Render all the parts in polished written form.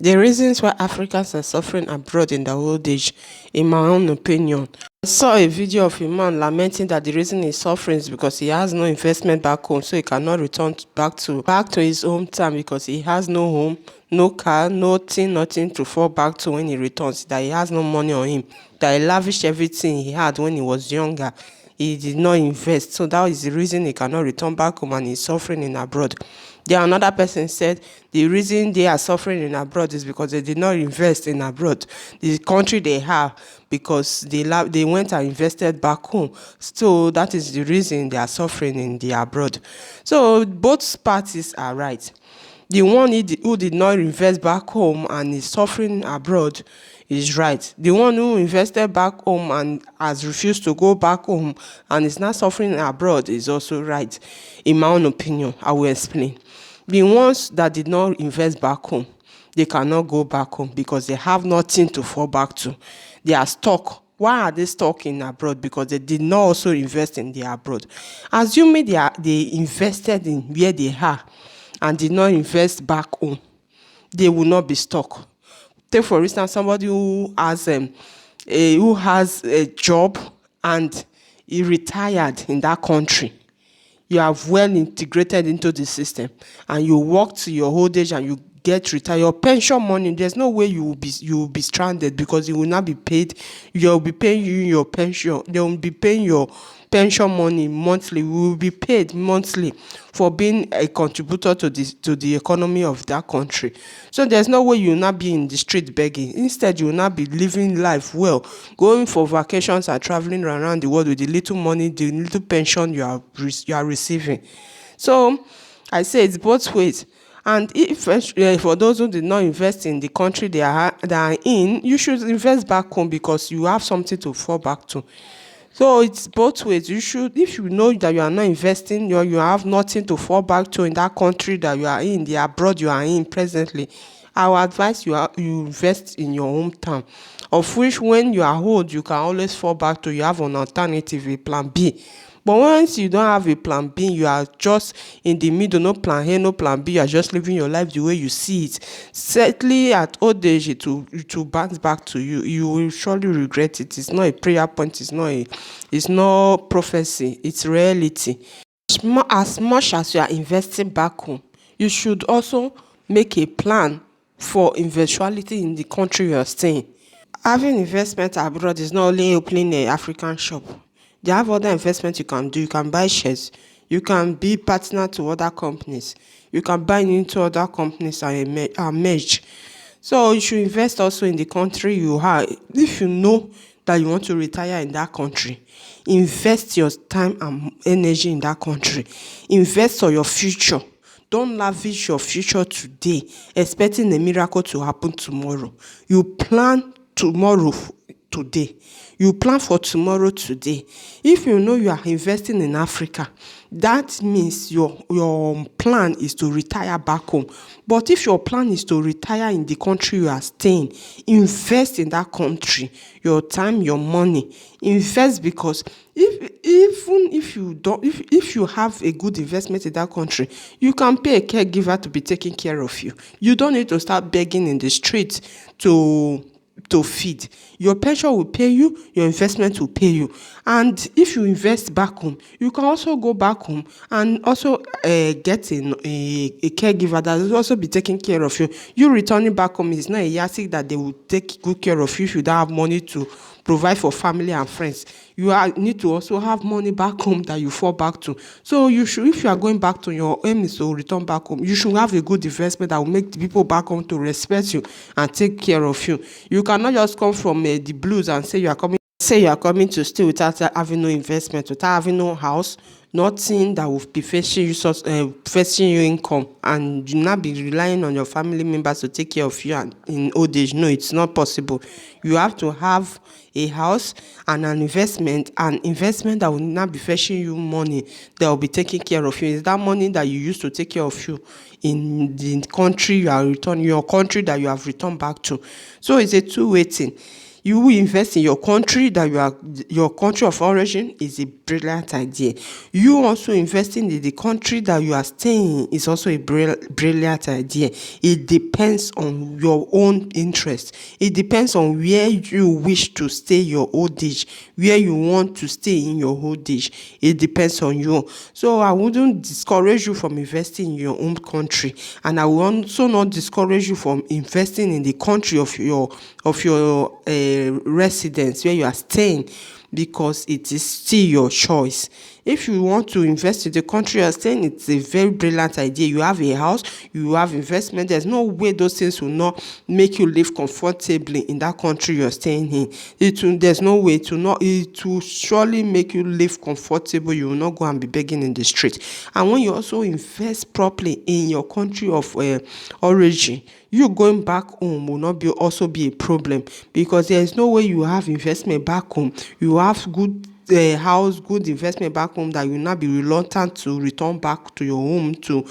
The reasons why Africans are suffering abroad in the old age, in my own opinion. I saw a video of a man lamenting that the reason he's suffering is because he has no investment back home, so he cannot return back to his hometown because he has no home, no car, nothing to fall back to when he returns. That he has no money on him. That he lavished everything he had when he was younger. He did not invest, so that is the reason he cannot return back home and he's suffering in abroad. Then another person said the reason they are suffering in abroad is because they did not invest in abroad, the country they have, because they went and invested back home. So that is the reason they are suffering in the abroad. So both parties are right. The one who did not invest back home and is suffering abroad is right. The one who invested back home and has refused to go back home and is now suffering abroad is also right. In my own opinion, I will explain. The ones that did not invest back home, they cannot go back home because they have nothing to fall back to. They are stuck. Why are they stuck in abroad? Because they did not also invest in the abroad. Assuming they invested in where they are and did not invest back home, they will not be stuck. Take for instance somebody who has a job and he retired in that country. You have well integrated into the system and you work to your old age and you get retired. Your pension money, there's no way you will be stranded because you will not be paid. You'll be paying you your pension. They will be paying your pension money monthly. We will be paid monthly for being a contributor to the economy of that country. So there's no way you will not be in the street begging. Instead, you will not be living life well, going for vacations and traveling around the world with the little money, the little pension you are receiving. So I say it's both ways. And if for those who did not invest in the country they are in, you should invest back home because you have something to fall back to. So it's both ways. You should, if you know that you are not investing, you have nothing to fall back to in that country that you are in, the abroad you are in presently. I will advise you invest in your hometown, of which when you are old, you can always fall back to. You have an alternative, a plan B. But once you don't have a plan B, you are just in the middle, no plan A, no plan B, you are just living your life the way you see it. Certainly at old age, it will bounce back to you. You will surely regret it. It's not a prayer point, it's not prophecy, it's reality. As much as you are investing back home, you should also make a plan for eventuality in the country you are staying. Having investment abroad is not only opening a African shop. They have other investments you can do. You can buy shares. You can be partner to other companies. You can buy into other companies and merge. So you should invest also in the country you are. If you know that you want to retire in that country, invest your time and energy in that country. Invest for your future. Don't lavish your future today, expecting a miracle to happen tomorrow. You plan tomorrow today. You plan for tomorrow today. If you know you are investing in Africa, that means your plan is to retire back home. But if your plan is to retire in the country you are staying, invest in that country, your time, your money. Invest because even if you don't if you have a good investment in that country, you can pay a caregiver to be taking care of you. You don't need to start begging in the street to feed. Your pension will pay you, your investment will pay you. And if you invest back home, you can also go back home and also get a caregiver that will also be taking care of you. You returning back home is not a yardstick that they will take good care of you if you don't have money to provide for family and friends. Need to also have money back home that you fall back to. So you should, if you are going back to your aim is to return back home, you should have a good investment that will make the people back home to respect you and take care of you. You cannot just come from the blues and say you are coming to stay without having no investment, without having no house, nothing that will be fetching you income, and you not be relying on your family members to take care of you and in old age. No, it's not possible. You have to have a house and an investment that will not be fetching you money that will be taking care of you. Is that money that you used to take care of you in the country you are returning, your country that you have returned back to. So it's a two-way thing. You will invest in your country that your country of origin is a brilliant idea. You also investing in the country that you are staying is also a brilliant idea. It depends on your own interest. It depends on where you wish to stay your old age, where you want to stay in your old age. It depends on you. So I wouldn't discourage you from investing in your own country, and I will also not discourage you from investing in the country of your residence where you are staying, because it is still your choice. If you want to invest in the country you are staying, it's a very brilliant idea. You have a house, you have investment. There's no way those things will not make you live comfortably in that country you're staying in. There's no way to not. It will surely make you live comfortable. You will not go and be begging in the street. And when you also invest properly in your country of origin, you going back home will not also be a problem, because there is no way you have investment back home, you have good house, good investment back home, that you will not be reluctant to return back to your home to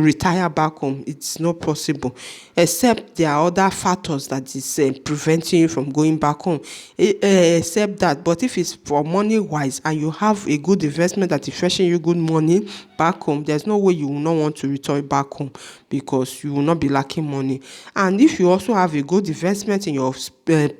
retire back home. It's not possible, except there are other factors that is preventing you from going back home. Except that, but if it's for money wise and you have a good investment that is fetching you good money back home, there's no way you will not want to return back home, because you will not be lacking money. And if you also have a good investment in your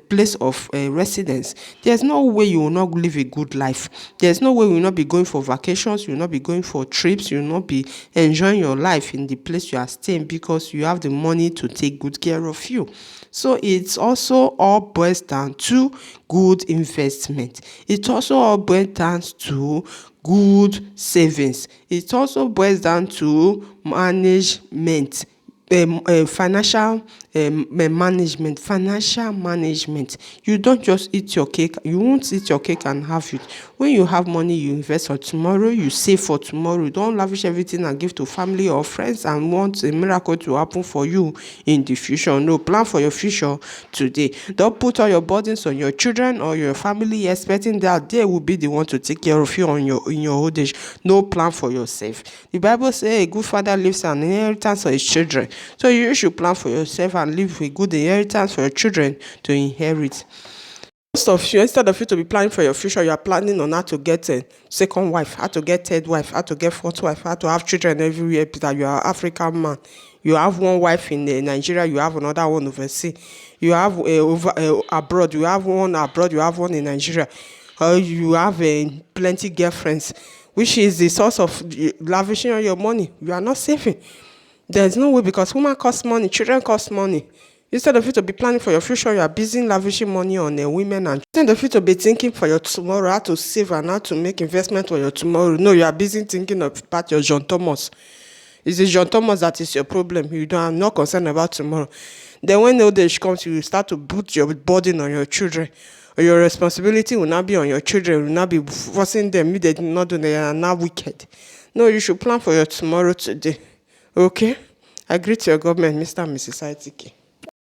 place of residence, there's no way you will not live a good life. There's no way you will not be going for vacations, you will not be going for trips, you will not be enjoying your life in the place you are staying, because you have the money to take good care of you. So it's also all boils down to good investment. It also all boils down to good savings. It also boils down to management, financial management. You don't just eat your cake. You won't eat your cake and have it. When you have money, you invest for tomorrow, you save for tomorrow. You don't lavish everything and give to family or friends and want a miracle to happen for you in the future. No, plan for your future today. Don't put all your burdens on your children or your family, expecting that they will be the one to take care of you in your old age. No, plan for yourself. The Bible says a good father leaves an inheritance for his children. So you should plan for yourself and leave a good inheritance for your children to inherit. Most of you, instead of you to be planning for your future, you are planning on how to get a second wife, how to get third wife, how to get fourth wife, how to have children everywhere. That you are African man. You have one wife in Nigeria, you have another one overseas. You have abroad, you have one abroad, you have one in Nigeria. You have plenty girlfriends, which is the source of lavishing on your money. You are not saving. There's no way, because women cost money, children cost money. Instead of you to be planning for your future, you are busy lavishing money on women. And instead of you to be thinking for your tomorrow, how to save and how to make investment for your tomorrow, no, you are busy thinking about your John Thomas. It's the John Thomas that is your problem. I'm not concerned about tomorrow. Then when old age comes, you start to put your burden on your children. Or your responsibility will not be on your children, will not be forcing them. They do not do, they are now wicked. No, you should plan for your tomorrow today. Okay? I greet your government, Mr. and Mrs. ITK.